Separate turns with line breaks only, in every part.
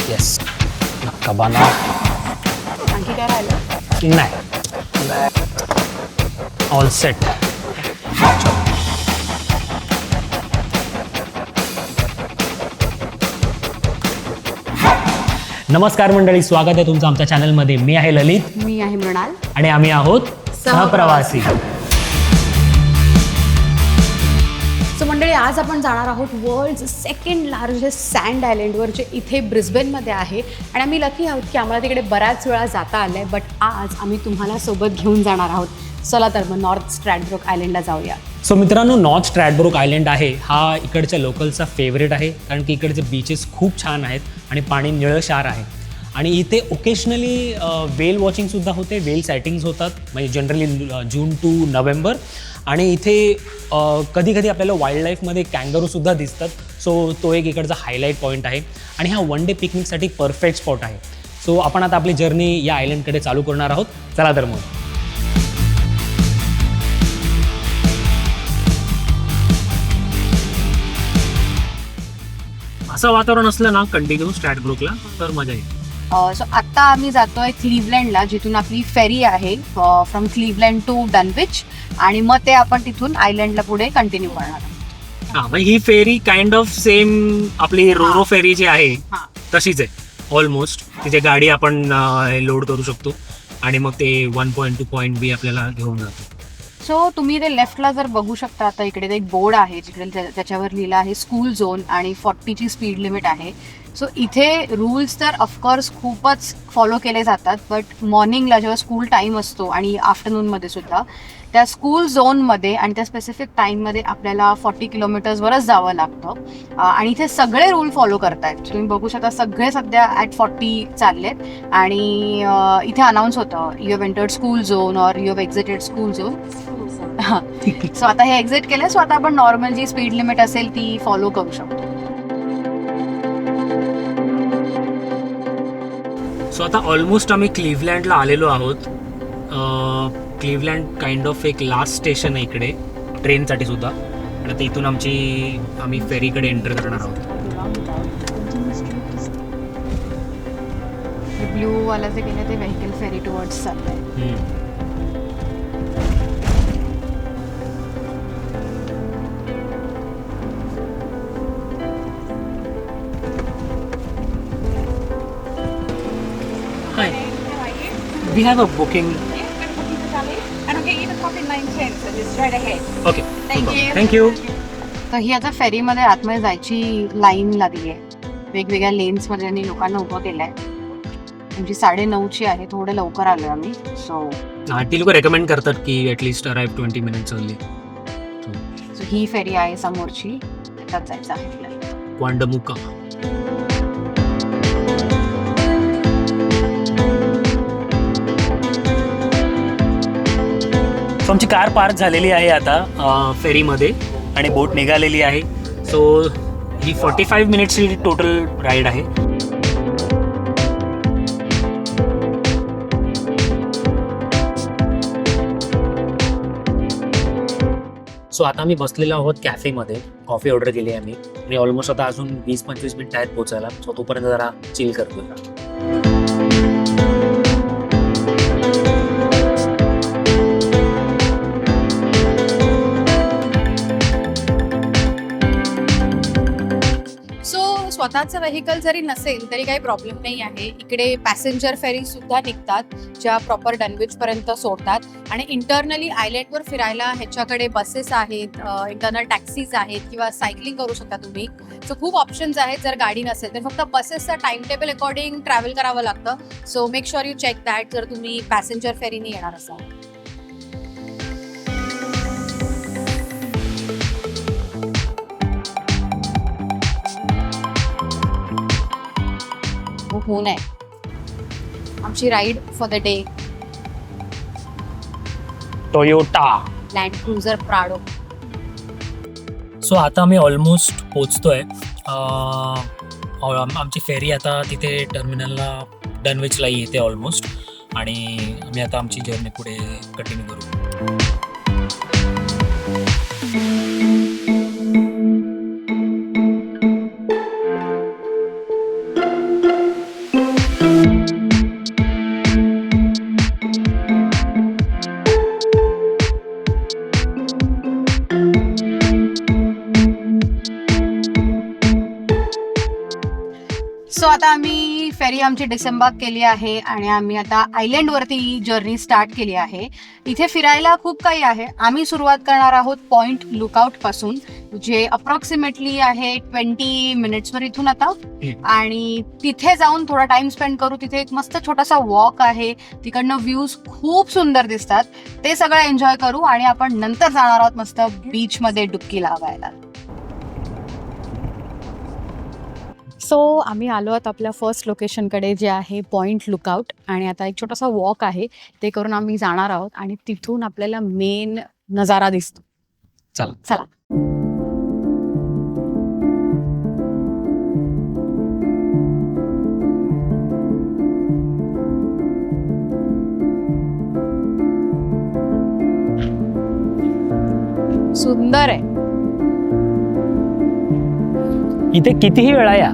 Yes नक्का बना.
आणखी काय राहिलं?
नाही ऑल सेट. नमस्कार मंडळी, स्वागत आहे तुमचं आमच्या चॅनलमध्ये. मी आहे ललित,
मी आहे मृणाल
आणि आम्ही आहोत सहप्रवासी.
सो मंडळी, आज आपण जाणार आहोत वर्ल्ड सेकंड लार्जेस्ट सँड आयलंडवर, जे इथे ब्रिस्बेनमध्ये आहे. आणि आम्ही लकी आहोत की आम्हाला तिकडे बऱ्याच वेळा जाता आलं आहे. बट आज आम्ही तुम्हाला सोबत घेऊन जाणार आहोत. चला तर मग नॉर्थ स्ट्रॅडब्रुक आयलंडला जाऊया.
सो मित्रांनो, नॉर्थ स्ट्रॅडब्रुक आयलंड आहे हा इकडच्या लोकलचा फेवरेट आहे, कारण की इकडचे बीचेस खूप छान आहेत आणि पाणी निळंशार आहे. आणि इथे ओकेशनली वेल वॉचिंगसुद्धा होते, वेल सायटिंग्स होतात, म्हणजे जनरली जून टू नोव्हेंबर. आणि इथे कधी कधी आपल्याला वाईल्ड लाईफमध्ये कँगरूसुद्धा दिसतात. सो तो एक इकडचा हायलाईट पॉईंट आहे आणि हा वन डे पिकनिकसाठी परफेक्ट स्पॉट आहे. सो आपण आता आपली जर्नी या आयलंडकडे चालू करणार आहोत. चला तर मग. असं वातावरण असलं ना कंटिन्यू स्ट्रॅडब्रुकला तर मजा येईल.
सो आत्ता आम्ही जातोय क्लीव्हलँडला, जिथून आपली फेरी आहे फ्रॉम क्लीव्हलँड टू डनविच. आणि मग ते आपण तिथून आयलंडला पुढे कंटिन्यू करणार आहोत.
हां, मग ही फेरी काइंड ऑफ सेम आपली रोरो फेरी जी आहे तशीच आहे ऑलमोस्ट. तिथे गाडी आपण लोड करू शकतो आणि मग ते 1 पॉईंट टू पॉईंट बी आपल्याला घेऊन जातो.
सो तुम्ही ते लेफ्टला जर बघू शकता, आता इकडे एक बोर्ड आहे जिकडे त्याच्यावर लिहिलं आहे स्कूल झोन आणि 40ची स्पीड लिमिट आहे. सो इथे रूल्स तर ऑफकोर्स खूपच फॉलो केले जातात, बट मॉर्निंगला जेव्हा स्कूल टाईम असतो आणि आफ्टरनूनमध्ये सुद्धा त्या स्कूल झोनमध्ये आणि त्या स्पेसिफिक टाईममध्ये आपल्याला 40 किलोमीटर्सवरच जावं लागतं. आणि इथे सगळे रूल फॉलो करतायत. तुम्ही बघू शकता सगळे सध्या ॲट 40 चाललेत. आणि इथे अनाऊन्स होतं, you have entered school zone or you have exited school zone. So आता हे एक्झिट केलं, सो आता आपण नॉर्मल जी स्पीड लिमिट असेल ती फॉलो करू शकतो.
सो आता ऑलमोस्ट आम्ही क्लीव्हलँडला आलेलो आहोत. क्लीव्हलँड काइंड ऑफ एक लास्ट स्टेशन आहे इकडे ट्रेनसाठी सुद्धा. आणि आता इथून आम्ही फेरीकडे एंटर करणार आहोत.
ब्ल्यू वाला जे गेलं ते व्हेकल फेरी टुवर्ड्स चाललंय.
Hi. We have a booking.
And I'll get you the coffee 9:10, so just straight ahead.
Okay.
Thank you.
Thank you.
तर ही आता फेरीमध्ये आतमध्ये जायची लाईन लागली आहे. वेगवेगळ्या लेन्समध्ये त्यांनी लोकांना उभं केलं आहे. म्हणजे 9:30ची आहे, थोडं लवकर आलो आम्ही. सो
ती लोक रेकमेंड करतात की ॲटलिस्ट अराईव्ह 20 मिनिट्स अर्ली.
ही फेरी आहे समोरची, त्याच्यात जायचं आहे आपल्याला.
वांडमुका. सो आमची कार पार्क झालेली आहे आता फेरीमध्ये आणि बोट निघालेली आहे. सो ही 45 मिनिट्सची टोटल राईड आहे. सो आता आम्ही बसलेलो आहोत कॅफेमध्ये. कॉफी ऑर्डर केली आहे आम्ही आणि ऑलमोस्ट आता अजून 20-25 मिनिटं आहेत पोचायला. सो तोपर्यंत जरा चिल करतोय.
स्वतःचं व्हेकल जरी नसेल तरी काही प्रॉब्लेम नाही आहे. इकडे पॅसेंजर फेरी सुद्धा निघतात ज्या प्रॉपर डनविच पर्यंत सोडतात. आणि इंटरनली आयलंडवर फिरायला ह्याच्याकडे बसेस आहेत, इंटरनल टॅक्सीज आहेत, किंवा सायकलिंग करू शकता तुम्ही. सो खूप ऑप्शन्स आहेत. जर गाडी नसेल तर फक्त बसेसचा टाइम टेबल अकॉर्डिंग ट्रॅव्हल करावं लागतं. So make sure you check that जर तुम्ही पॅसेंजर फेरीने येणार असाल. होऊन आहे आमची ride for the day.
Toyota
Land Cruiser Prado.
So आता आम्ही ऑलमोस्ट पोचतोय. आमची फेरी आता तिथे टर्मिनलला डनविचला येते ऑलमोस्ट. आणि आम्ही आता आमची जर्नी पुढे कंटिन्यू करू.
सो आता आम्ही फेरी आमची डिसेंबर केली आहे आणि आम्ही आता आयलंडवरती जर्नी स्टार्ट केली आहे. इथे फिरायला खूप काही आहे. आम्ही सुरुवात करणार आहोत पॉइंट लुकआउट पासून, जे अप्रॉक्सिमेटली आहे 20 मिनिट्सवर इथून आता. आणि तिथे जाऊन थोडा टाइम स्पेंड करू. तिथे एक मस्त छोटासा वॉक आहे, तिकडनं व्ह्यूज खूप सुंदर दिसतात. ते सगळं एन्जॉय करू आणि आपण नंतर जाणार आहोत मस्त बीच मध्ये डुबकी लावायला.
सो आम्ही आलो आहोत आपल्या फर्स्ट लोकेशनकडे, जे आहे पॉइंट लुकआउट. आणि आता एक छोटासा वॉक आहे, ते करून आम्ही जाणार आहोत आणि तिथून आपल्याला मेन नजारा दिसतो. चला. सुंदर आहे.
इथे कितीही वेळा या,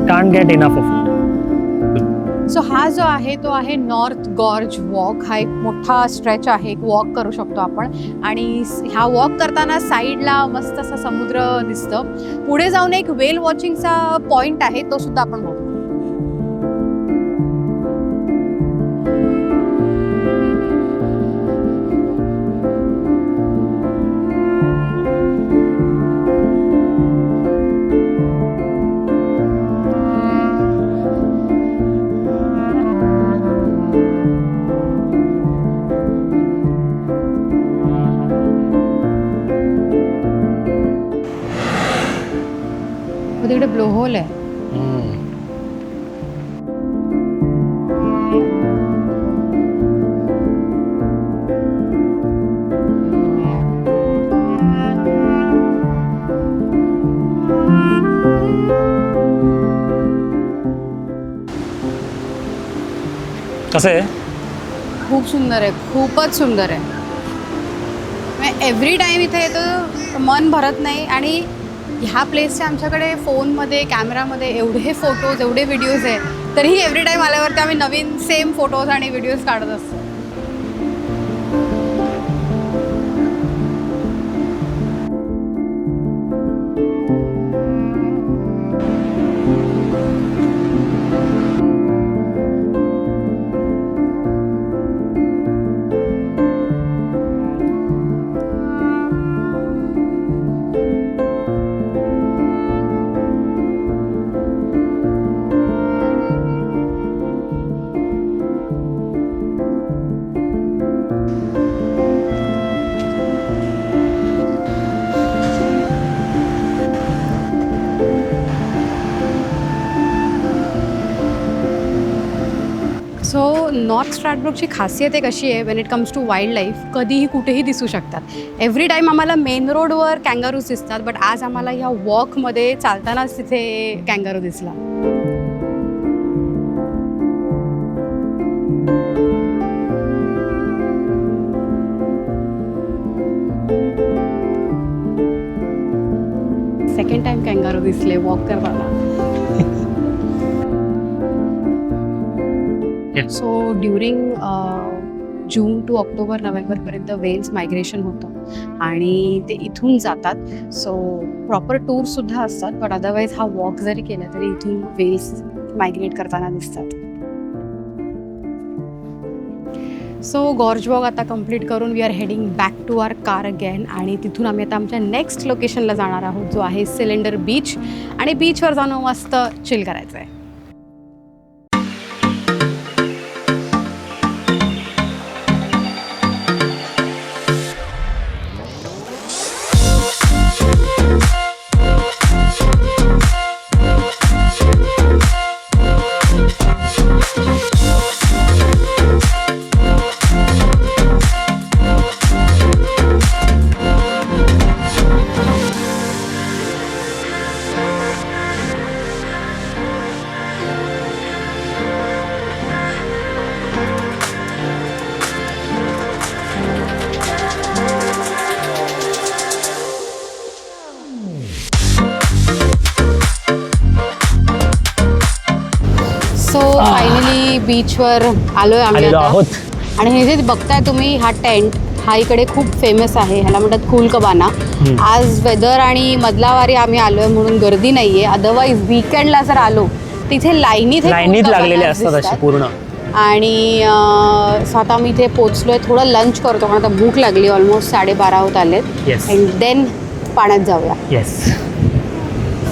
can't get enough of it.
So हा जो आहे तो आहे नॉर्थ गॉर्ज वॉक. हा एक मोठा स्ट्रेच आहे, एक वॉक करू शकतो आपण. आणि हा वॉक करताना साईडला मस्त असा समुद्र दिसतं. पुढे जाऊन एक वेल वॉचिंगचा पॉइंट आहे, तो सुद्धा आपण बघू. तिकडे ब्लो होल आहे.
कसं आहे?
खूप सुंदर आहे, खूपच सुंदर आहे. एव्हरी टाइम इथे येतो, मन भरत नाही. आणि ह्या प्लेसचे आमच्याकडे फोनमध्ये, कॅमेरामध्ये एवढे फोटोज, एवढे व्हिडिओज आहेत, तरीही एव्हरी टाइम आल्यावरती आम्ही नवीन सेम फोटोज आणि व्हिडिओज काढत असतो. सो नॉर्थ स्ट्रॅटब्रुकची खासियत एक अशी आहे, when it comes to wildlife, कधीही कुठेही दिसू शकतात. एव्हरी टाईम आम्हाला मेन रोडवर कँगारूज दिसतात, बट आज आम्हाला ह्या वॉकमध्ये चालतानाच तिथे कँगारू दिसला. सेकंड टाइम कँगारू दिसले वॉक करताना. So during June to October नोव्हेंबरपर्यंत वेल्स मायग्रेशन होतं आणि ते इथून जातात. सो प्रॉपर टूरसुद्धा असतात, बट अदरवाईज हा वॉक जरी केला तरी इथून वेल्स मायग्रेट करताना दिसतात. सो गॉर्ज वॉक आता कंप्लीट करून we are heading back to our car again. आणि तिथून आम्ही आता आमच्या नेक्स्ट लोकेशनला जाणार आहोत, जो आहे सिलेंडर बीच. आणि बीचवर जाणं मस्त चिल करायचं आहे. फायनली बीचवर आलोय आम्ही आता. आणि हे जे बघताय तुम्ही, हा टेंट,
हा इकडे खूप फेमस आहे, ह्याला म्हणतात कूल कबाना. आज वेदर आणि मधलावारी आम्ही आलोय म्हणून गर्दी नाहीये, अदरवाईज वीकेंडला जर आलो तिथे लाईनीत
लागलेले असतात असे पूर्ण.
आणि सो आता आम्ही इथे पोचलोय, थोडं लंच करतो कारण आता भूक लागली, ऑलमोस्ट 12:30 होत आलेत.
येस
अँड देन पाण्यात जाऊया.
येस,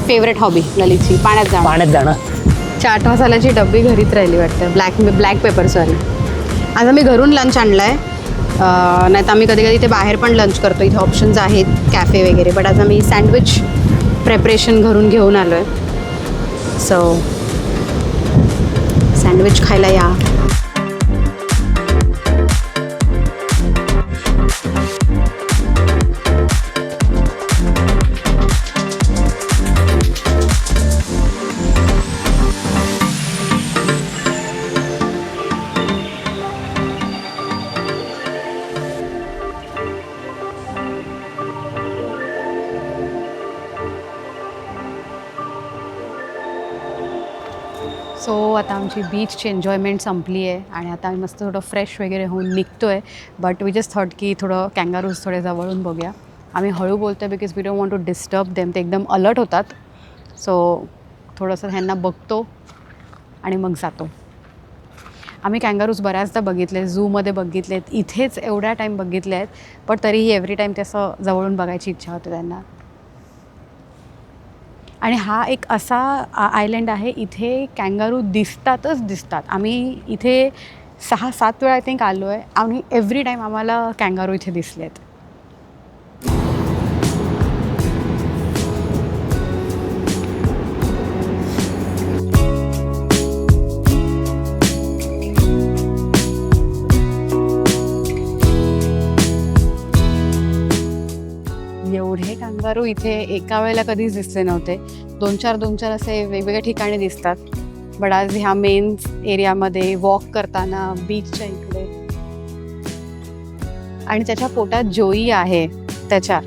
फेवरेट हॉबी ललितची पाण्यात जाणं. चाट मसाल्याची डब्बी घरीच राहिली वाटतं, ब्लॅक पेपर सॉरी. आज आम्ही घरून लंच आणलं आहे, नाही तर आम्ही कधी कधी इथे बाहेर पण लंच करतो, इथे ऑप्शन्स आहेत कॅफे वगैरे. बट आज आम्ही सँडविच प्रेपरेशन घरून घेऊन आलो आहे. सो सँडविच खायला या. सो आता आमची बीचची एन्जॉयमेंट संपली आहे आणि आता आम्ही मस्त थोडं फ्रेश वगैरे होऊन निघतो आहे. बट वी जस्ट थॉट की थोडं कँगारूज थोडे जवळून बघूया. आम्ही हळू बोलतो आहे because we don't want to disturb them, ते एकदम अलर्ट होतात. सो थोडंसं ह्यांना बघतो आणि मग जातो. आम्ही कँगारूज बऱ्याचदा बघितले, झूमध्ये बघितलेत, इथेच एवढ्या टाईम बघितले आहेत, पण तरीही एव्हरी टाईम ते असं जवळून बघायची इच्छा होते त्यांना. आणि हा एक असा आयलंड आहे, इथे कँगारू दिसतात. आम्ही इथे 6-7 वेळा आय थिंक आलो आहे आणि एव्हरी टाईम आम्हाला कँगारू इथे दिसले आहेत. एवढे कांगारू इथे एका वेळेला कधीच दिसले नव्हते. 2-4 असे वेगवेगळ्या ठिकाणी दिसतात. बट आज ह्या मेन एरियामध्ये वॉक करताना बीचच्या इकडे, आणि त्याच्या पोटात जोई आहे त्याच्या.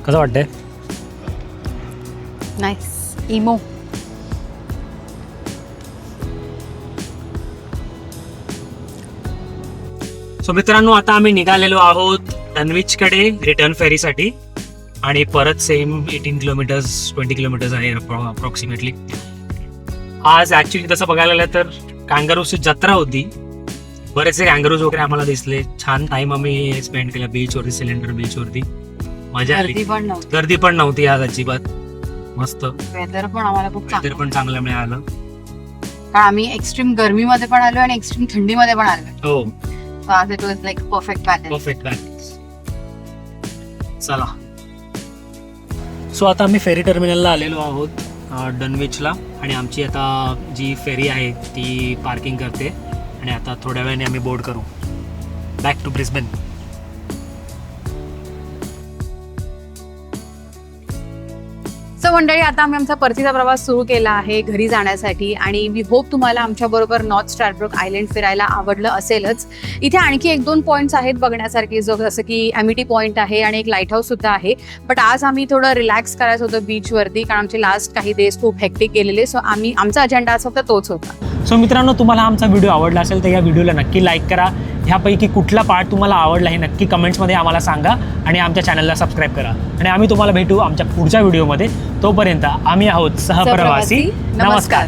कसं वाटतंय?
नाईस इमो.
सो मित्रांनो, आता आम्ही निघालेलो आहोत डनविचकडे रिटर्न फेरीसाठी. आणि परत सेम 18 किलोमीटर्स 20 किलोमीटर्स आहे अप्रॉक्सिमेटली. आज ॲक्च्युली तसं बघायला गेलं तर कँगारूची जत्रा होती, बरेचसे कँगारूज वगैरे आम्हाला दिसले. छान टाईम आम्ही स्पेंड केला बीचवरती, सिलेंडर बीचवरती. मजा आली, गर्दी पण नव्हती आज अजिबात. मस्त
वेदर पण आम्हाला खूप
वेदर पण चांगलं मिळालं,
कारण आम्ही एक्स्ट्रीम गरमीमध्ये पण आलो आणि एक्स्ट्रीम थंडीमध्ये पण आलो.
हो,
आज it was like perfect
balance. चला, सो आता आम्ही फेरी टर्मिनलला आलेलो आहोत डनविचला. आणि आमची आता जी फेरी आहे ती पार्किंग करते आणि आता थोड्या वेळाने आम्ही बोर्ड करू बॅक टू ब्रिस्बेन.
सो मंडळी, आता आम्ही आमचा परतीचा प्रवास सुरू केला आहे घरी जाण्यासाठी. आणि वी होप तुम्हाला आमच्याबरोबर नॉर्थ स्ट्रॅडब्रुक आयलंड फिरायला आवडलं असेलच. इथे आणखी 1-2 पॉईंट्स आहेत बघण्यासारखे, जसं की ॲमिटी पॉईंट आहे आणि एक लाईट हाऊस सुद्धा आहे. बट आज आम्ही थोडं रिलॅक्स करायचं होतं बीचवरती, कारण आमचे लास्ट काही डेज खूप हेक्टिक गेलेले. सो आमचा अजेंडा आज फक्त तोच होता.
सो मित्रांनो, तुम्हाला आमचा व्हिडिओ आवडला असेल तर या व्हिडिओला नक्की लाईक करा. ह्यापैकी कुठला पार्ट तुम्हाला आवडला हे नक्की कमेंट्समध्ये आम्हाला सांगा आणि आमच्या चॅनलला सबस्क्राईब करा. आणि आम्ही तुम्हाला भेटू आमच्या पुढच्या व्हिडिओमध्ये. तोपर्यंत आम्ही आहोत सहप्रवासी. नमस्कार.